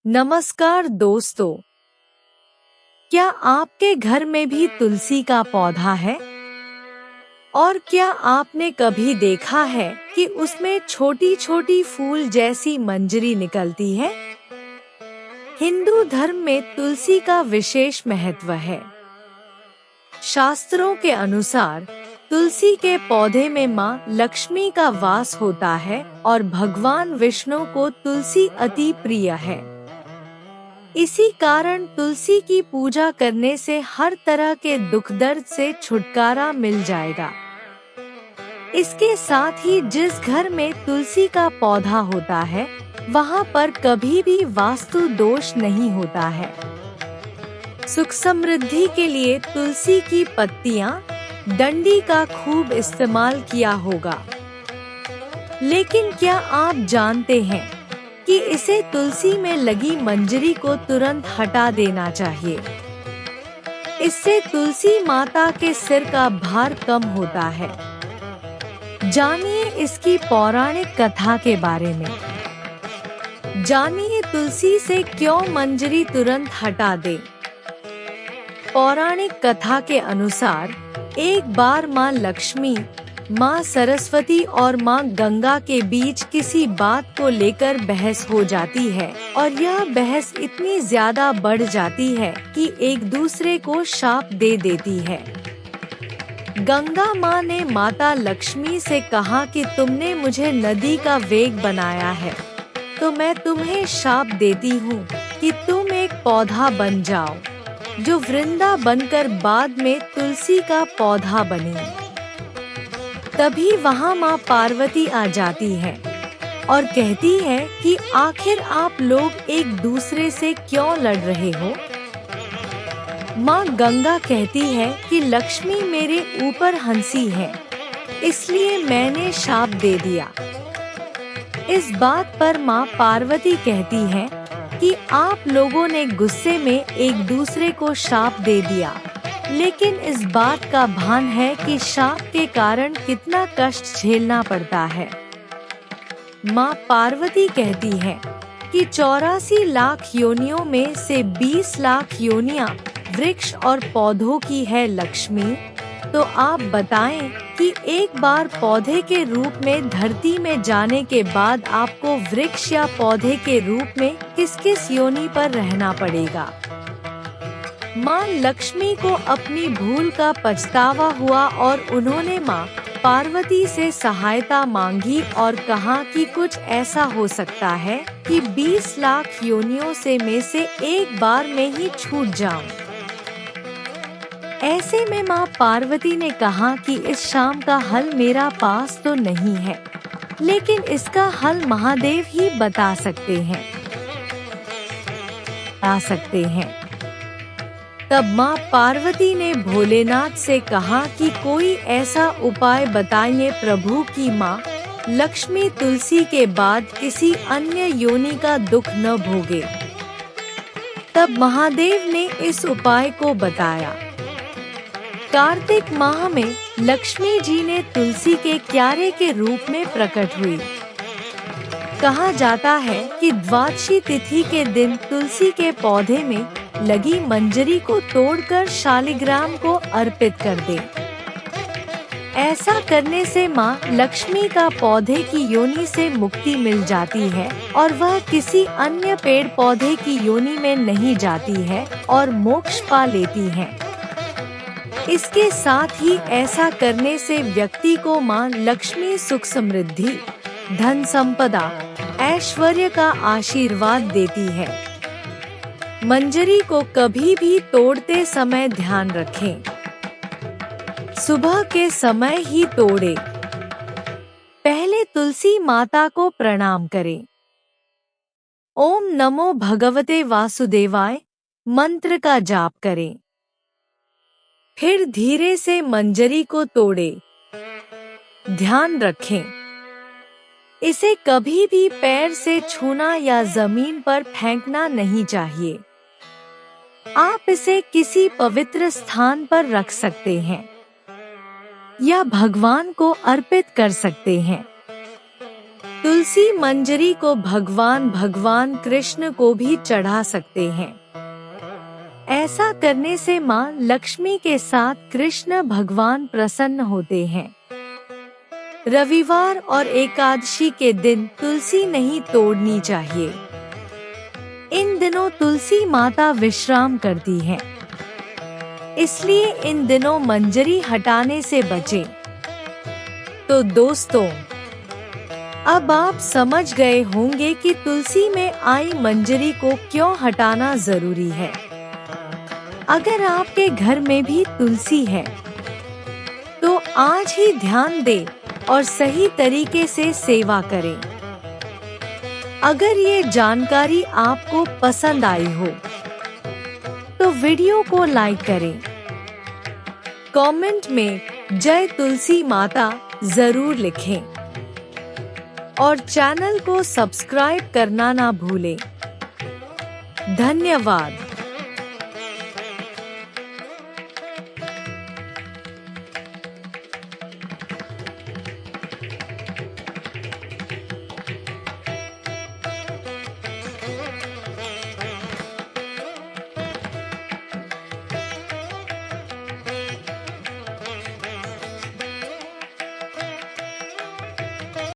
नमस्कार दोस्तों, क्या आपके घर में भी तुलसी का पौधा है? और क्या आपने कभी देखा है कि उसमें छोटी छोटी फूल जैसी मंजरी निकलती है? हिंदू धर्म में तुलसी का विशेष महत्व है। शास्त्रों के अनुसार तुलसी के पौधे में माँ लक्ष्मी का वास होता है और भगवान विष्णु को तुलसी अति प्रिय है। इसी कारण तुलसी की पूजा करने से हर तरह के दुख दर्द से छुटकारा मिल जाएगा। इसके साथ ही जिस घर में तुलसी का पौधा होता है, वहाँ पर कभी भी वास्तु दोष नहीं होता है। सुख समृद्धि के लिए तुलसी की पत्तियाँ, डंडी का खूब इस्तेमाल किया होगा। लेकिन क्या आप जानते हैं कि इसे तुलसी में लगी मंजरी को तुरंत हटा देना चाहिए? इससे तुलसी माता के सिर का भार कम होता है। जानिए इसकी पौराणिक कथा के बारे में। जानिए तुलसी से क्यों मंजरी तुरंत हटा दे। पौराणिक कथा के अनुसार एक बार माँ लक्ष्मी, माँ सरस्वती और माँ गंगा के बीच किसी बात को लेकर बहस हो जाती है और यह बहस इतनी ज्यादा बढ़ जाती है कि एक दूसरे को शाप दे देती है। गंगा माँ ने माता लक्ष्मी से कहा कि तुमने मुझे नदी का वेग बनाया है, तो मैं तुम्हें शाप देती हूँ कि तुम एक पौधा बन जाओ, जो वृंदा बनकर बाद में तुलसी का पौधा बने। तभी वहाँ माँ पार्वती आ जाती है और कहती है कि आखिर आप लोग एक दूसरे से क्यों लड़ रहे हो? माँ गंगा कहती है कि लक्ष्मी मेरे ऊपर हंसी है, इसलिए मैंने शाप दे दिया। इस बात पर माँ पार्वती कहती है कि आप लोगों ने गुस्से में एक दूसरे को शाप दे दिया, लेकिन इस बात का भान है कि शाप के कारण कितना कष्ट झेलना पड़ता है। माँ पार्वती कहती है कि 84 लाख योनियों में से 20 लाख योनियां वृक्ष और पौधों की है लक्ष्मी, तो आप बताएं कि एक बार पौधे के रूप में धरती में जाने के बाद आपको वृक्ष या पौधे के रूप में किस किस योनि पर रहना पड़ेगा। माँ लक्ष्मी को अपनी भूल का पछतावा हुआ और उन्होंने माँ पार्वती से सहायता मांगी और कहा कि कुछ ऐसा हो सकता है कि 20 लाख योनियों में से एक बार में ही छूट जाऊं। ऐसे में माँ पार्वती ने कहा कि इस शाम का हल मेरा पास तो नहीं है, लेकिन इसका हल महादेव ही बता सकते हैं। तब माँ पार्वती ने भोलेनाथ से कहा कि कोई ऐसा उपाय बताइए प्रभु कि माँ लक्ष्मी तुलसी के बाद किसी अन्य योनि का दुख न भोगे। तब महादेव ने इस उपाय को बताया। कार्तिक माह में लक्ष्मी जी ने तुलसी के क्यारे के रूप में प्रकट हुई। कहा जाता है कि द्वादशी तिथि के दिन तुलसी के पौधे में लगी मंजरी को तोड़कर शालिग्राम को अर्पित कर दे। ऐसा करने से माँ लक्ष्मी का पौधे की योनि से मुक्ति मिल जाती है और वह किसी अन्य पेड़ पौधे की योनि में नहीं जाती है और मोक्ष पा लेती है। इसके साथ ही ऐसा करने से व्यक्ति को माँ लक्ष्मी सुख समृद्धि, धन संपदा, ऐश्वर्य का आशीर्वाद देती है। मंजरी को कभी भी तोड़ते समय ध्यान रखें, सुबह के समय ही तोड़े। पहले तुलसी माता को प्रणाम करें। ओम नमो भगवते वासुदेवाय मंत्र का जाप करें। फिर धीरे से मंजरी को तोड़े। ध्यान रखें, इसे कभी भी पैर से छूना या जमीन पर फेंकना नहीं चाहिए। आप इसे किसी पवित्र स्थान पर रख सकते हैं या भगवान को अर्पित कर सकते हैं। तुलसी मंजरी को भगवान कृष्ण को भी चढ़ा सकते हैं। ऐसा करने से माँ लक्ष्मी के साथ कृष्ण भगवान प्रसन्न होते हैं। रविवार और एकादशी के दिन तुलसी नहीं तोड़नी चाहिए। इन दिनों तुलसी माता विश्राम करती हैं, इसलिए इन दिनों मंजरी हटाने से बचें। तो दोस्तों, अब आप समझ गए होंगे कि तुलसी में आई मंजरी को क्यों हटाना जरूरी है। अगर आपके घर में भी तुलसी है तो आज ही ध्यान दें और सही तरीके से सेवा करें। अगर ये जानकारी आपको पसंद आई हो तो वीडियो को लाइक करें, कमेंट में जय तुलसी माता जरूर लिखें और चैनल को सब्सक्राइब करना ना भूलें। धन्यवाद।